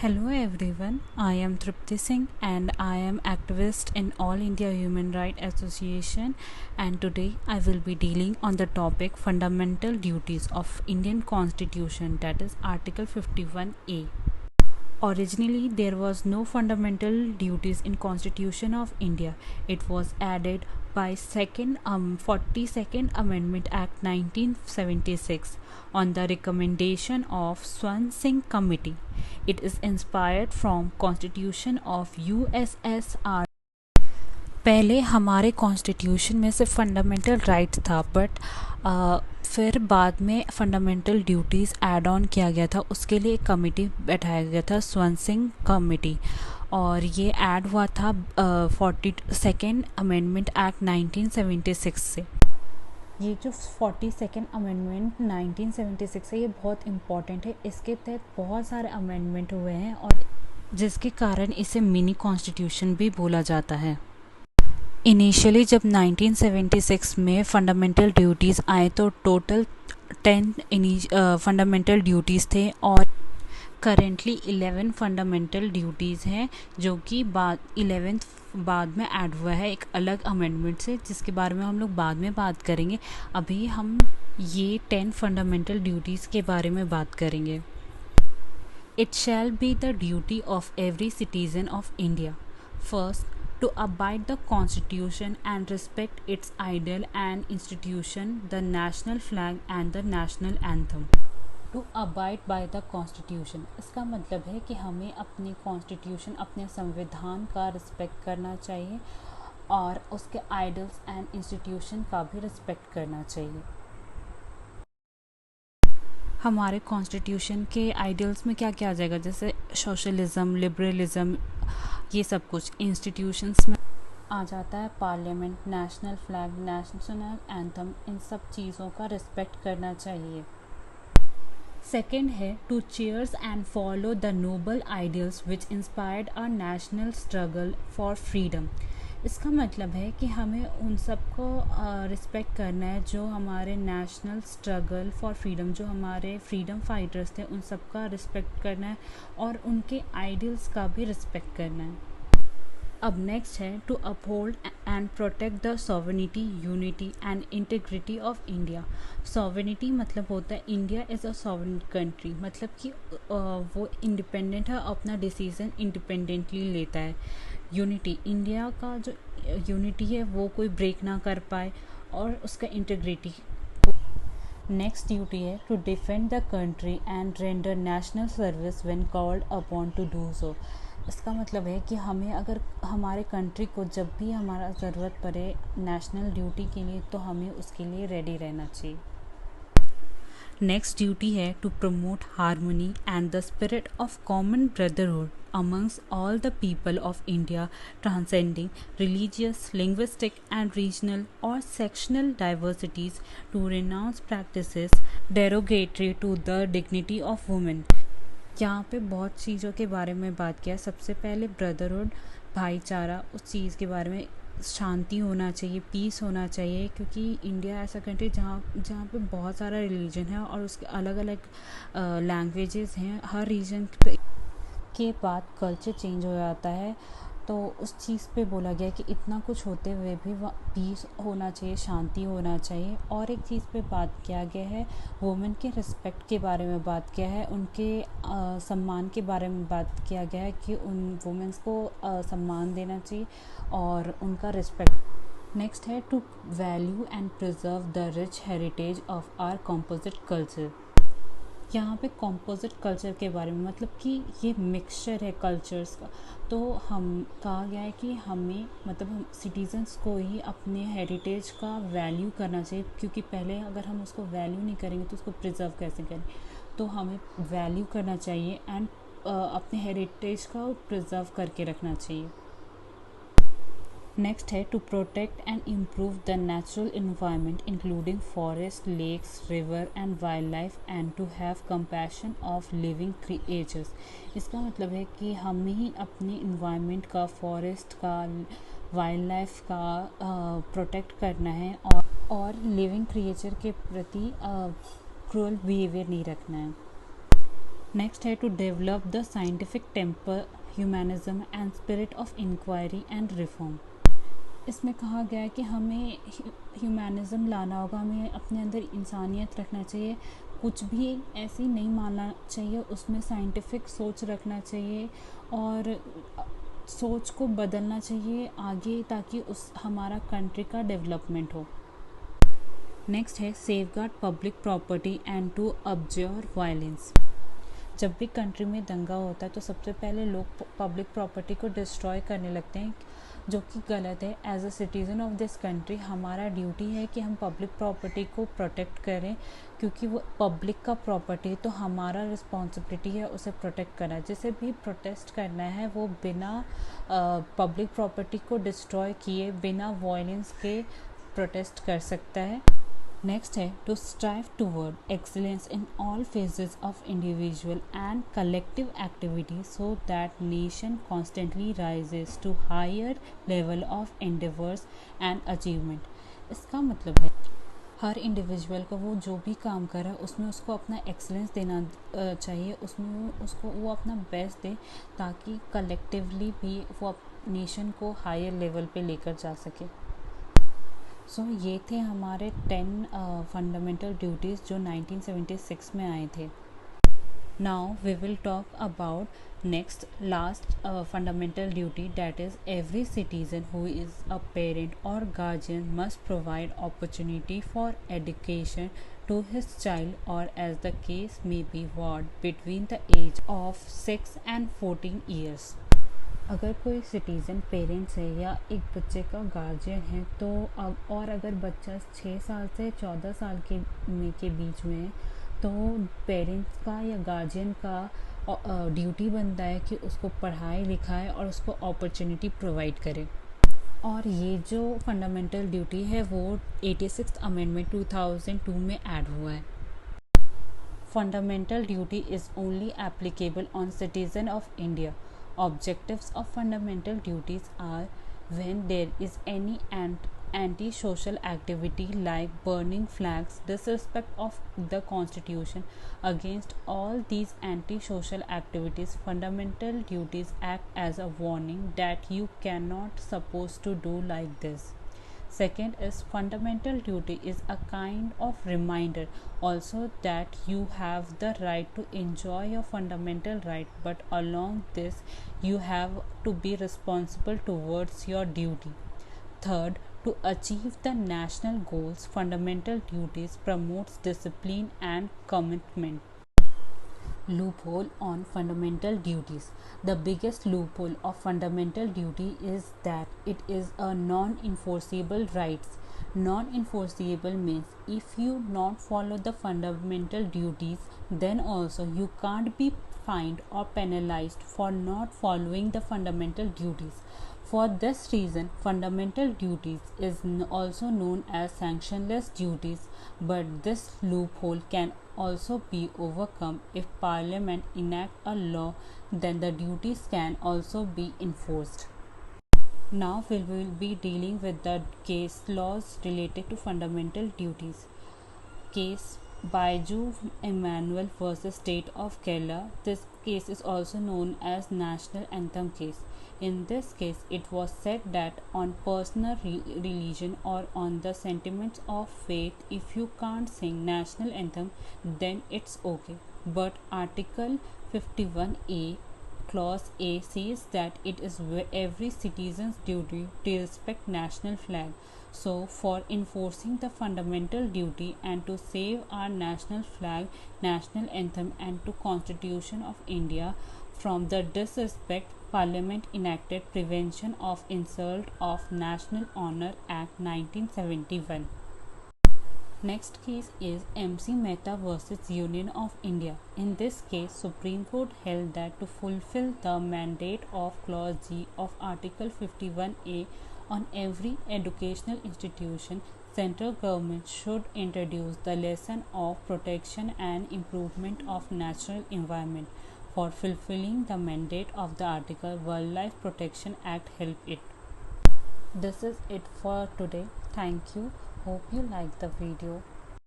Hello everyone, I am Tripti Singh and I am activist in All India Human Rights Association, and today I will be dealing on the topic fundamental duties of Indian Constitution, that is Article 51A. Originally, there was no fundamental duties in Constitution of India. It was added by 42nd Amendment Act 1976 on the recommendation of Swan Singh Committee. It is inspired from Constitution of USSR. पहले हमारे constitution में सिर्फ fundamental rights था, but फिर बाद में fundamental duties add on किया गया था. उसके लिए एक कमेटी बैठाया गया था, स्वर्ण सिंह कमेटी, और ये ऐड हुआ था 42nd अमेंडमेंट एक्ट 1976 से. ये जो 42nd अमेंडमेंट 1976 है, ये बहुत इम्पॉर्टेंट है. इसके तहत बहुत सारे अमेंडमेंट हुए हैं और जिसके कारण इसे मिनी कॉन्स्टिट्यूशन भी बोला जाता है. इनिशियली जब 1976 में फंडामेंटल ड्यूटीज़ आए तो टोटल 10 फंडामेंटल ड्यूटीज़ थे और करेंटली 11 फंडामेंटल ड्यूटीज़ हैं, जो कि 11th बाद में ऐड हुआ है एक अलग अमेंडमेंट से, जिसके बारे में हम लोग बाद में बात करेंगे. अभी हम ये 10 फंडामेंटल ड्यूटीज़ के बारे में बात करेंगे. It shall be the duty of every citizen of India first to abide the constitution and respect its ideal and institution, the national flag and the national anthem. To abide by the constitution इसका मतलब है कि हमें अपने constitution, अपने संविधान का respect करना चाहिए और उसके आइडल्स एंड इंस्टीट्यूशन का भी रिस्पेक्ट करना चाहिए. हमारे कॉन्स्टिट्यूशन के आइडियल्स में क्या क्या आ जाएगा, जैसे सोशलिज्म, लिबरलिज्म, ये सब कुछ. इंस्टीट्यूशंस में आ जाता है parliament, national flag, national anthem. इन सब चीज़ों का रिस्पेक्ट करना चाहिए. सेकेंड है to cherish and follow the noble ideals which inspired our national struggle for freedom. इसका मतलब है कि हमें उन सबको रिस्पेक्ट करना है जो हमारे नेशनल स्ट्रगल फॉर फ्रीडम, जो हमारे फ्रीडम फाइटर्स थे, उन सबका रिस्पेक्ट करना है और उनके आइडियल्स का भी रिस्पेक्ट करना है. अब नेक्स्ट है to uphold and protect the sovereignty, unity and integrity of India. Sovereignty मतलब होता है India is a sovereign country, मतलब कि वो इंडिपेंडेंट है, अपना डिसीजन इंडिपेंडेंटली लेता है. यूनिटी, इंडिया का जो यूनिटी है वो कोई ब्रेक ना कर पाए, और उसका इंटीग्रिटी. नेक्स्ट ड्यूटी है to defend the country and render national service when called upon to do so. इसका मतलब है कि हमें अगर हमारे कंट्री को जब भी हमारा ज़रूरत पड़े नेशनल ड्यूटी के लिए, तो हमें उसके लिए रेडी रहना चाहिए. नेक्स्ट ड्यूटी है to promote harmony and the spirit of common brotherhood amongst all the people of India, transcending religious, linguistic and regional or sectional diversities, to renounce practices derogatory to the dignity of women. यहाँ पे बहुत चीज़ों के बारे में बात किया. सबसे पहले ब्रदरहुड, भाईचारा, उस चीज़ के बारे में, शांति होना चाहिए, पीस होना चाहिए, क्योंकि इंडिया ऐसा कंट्री जहाँ पे बहुत सारा रिलीजन है और उसके अलग अलग लैंग्वेजेस हैं. हर रीजन के बाद कल्चर चेंज हो जाता है, तो उस चीज़ पे बोला गया कि इतना कुछ होते हुए भी पीस होना चाहिए, शांति होना चाहिए. और एक चीज़ पे बात किया गया है, वुमेन के रिस्पेक्ट के बारे में बात किया है, उनके सम्मान के बारे में बात किया गया है कि उन वुमेन्स को सम्मान देना चाहिए और उनका रिस्पेक्ट. नेक्स्ट है to value and preserve the rich heritage of our composite culture. यहाँ पे कॉम्पोजिट कल्चर के बारे में, मतलब कि ये मिक्सचर है कल्चर्स का. तो हम कहा गया है कि हमें, मतलब हम सिटीजन्स को ही अपने हेरिटेज का वैल्यू करना चाहिए, क्योंकि पहले अगर हम उसको वैल्यू नहीं करेंगे तो उसको प्रिजर्व कैसे करें. तो हमें वैल्यू करना चाहिए एंड अपने हेरिटेज का प्रिजर्व करके रखना चाहिए. नेक्स्ट है to protect and improve the natural environment including forest, lakes, river and wildlife, and to have compassion of living creatures. इसका मतलब है कि हमें ही अपने इन्वायरमेंट का, फॉरेस्ट का, वाइल्ड लाइफ का प्रोटेक्ट करना है और लिविंग क्रिएचर के प्रति क्रूअल बिहेवियर नहीं रखना है. नेक्स्ट है to develop the scientific temper, humanism and spirit of inquiry and reform. इसमें कहा गया है कि हमें ह्यूमनिज्म लाना होगा, हमें अपने अंदर इंसानियत रखना चाहिए, कुछ भी ऐसी नहीं मानना चाहिए, उसमें साइंटिफिक सोच रखना चाहिए और सोच को बदलना चाहिए आगे, ताकि उस हमारा कंट्री का डेवलपमेंट हो। नेक्स्ट है safeguard public property and to observe violence. जब भी कंट्री में दंगा होता है तो सबसे पहले लोग पब्लिक प्रॉपर्टी को डिस्ट्रॉय करने लगते हैं, जो कि गलत है। As a citizen of this country हमारा ड्यूटी है कि हम पब्लिक प्रॉपर्टी को प्रोटेक्ट करें, क्योंकि वो पब्लिक का प्रॉपर्टी है, तो हमारा रिस्पॉन्सिबिलिटी है उसे प्रोटेक्ट करना। जिसे भी प्रोटेस्ट करना है वो बिना पब्लिक प्रॉपर्टी को डिस्ट्रॉय किए, बिना वायलेंस के प्रोटेस्ट कर सकता है। नेक्स्ट है to strive toward excellence in all phases of individual and collective activity so that nation constantly rises to higher level of endeavours and achievement. इसका मतलब है हर इंडिविजुअल को वो जो भी काम कर रहा है उसमें उसको अपना एक्सीलेंस देना चाहिए, उसमें उसको वो अपना बेस्ट दे, ताकि कलेक्टिवली भी वो नेशन को हायर लेवल पे लेकर जा सके। सो ये थे हमारे 10 फंडामेंटल ड्यूटीज़ जो 1976 में आए थे। Now we will talk about next last fundamental duty, that is every citizen who is a parent और guardian must provide opportunity for education to his child or as the case may be what between the age of 6 and 14 years। अगर कोई citizen parents है या एक बच्चे का guardian है तो और अगर बच्चा 6 साल से 14 साल के बीच में है तो पेरेंट्स का या गार्जियन का ड्यूटी बनता है कि उसको पढ़ाए लिखाए और उसको अपॉर्चुनिटी प्रोवाइड करे। और ये जो फंडामेंटल ड्यूटी है वो 86th अमेंडमेंट 2002 में ऐड हुआ है। Fundamental duty is only applicable on citizen of India. Objectives of fundamental duties are when there is any anti-social activity like burning flags, disrespect of the constitution. Against all these anti-social activities, fundamental duties act as a warning that you cannot supposed to do like this. Second is fundamental duty is a kind of reminder also that you have the right to enjoy your fundamental right, but along this you have to be responsible towards your duty. Third, to achieve the national goals, fundamental duties promotes discipline and commitment. Loophole on fundamental duties. The biggest loophole of fundamental duty is that it is a non-enforceable rights. Non-enforceable means if you not follow the fundamental duties, then also you can't be fined or penalized for not following the fundamental duties. For this reason, fundamental duties is also known as sanctionless duties, but this loophole can also be overcome if Parliament enact a law, then the duties can also be enforced. Now we will be dealing with the case laws related to fundamental duties. Case Baiju Emmanuel versus State of Kerala. This case is also known as National Anthem case. In this case, it was said that on personal religion or on the sentiments of faith, if you can't sing national anthem, then it's okay. But Article 51A Clause A says that it is every citizen's duty to respect national flag. So, for enforcing the fundamental duty and to save our national flag, national anthem, and to Constitution of India from the disrespect, Parliament enacted Prevention of Insult of National Honour Act 1971. Next case is MC Mehta versus Union of India. In this case, Supreme Court held that to fulfill the mandate of Clause G of Article 51A on every educational institution, central government should introduce the lesson of protection and improvement of natural environment. For fulfilling the mandate of the article, Wildlife Protection Act helped it. This is it for today. Thank you. Hope you like the video.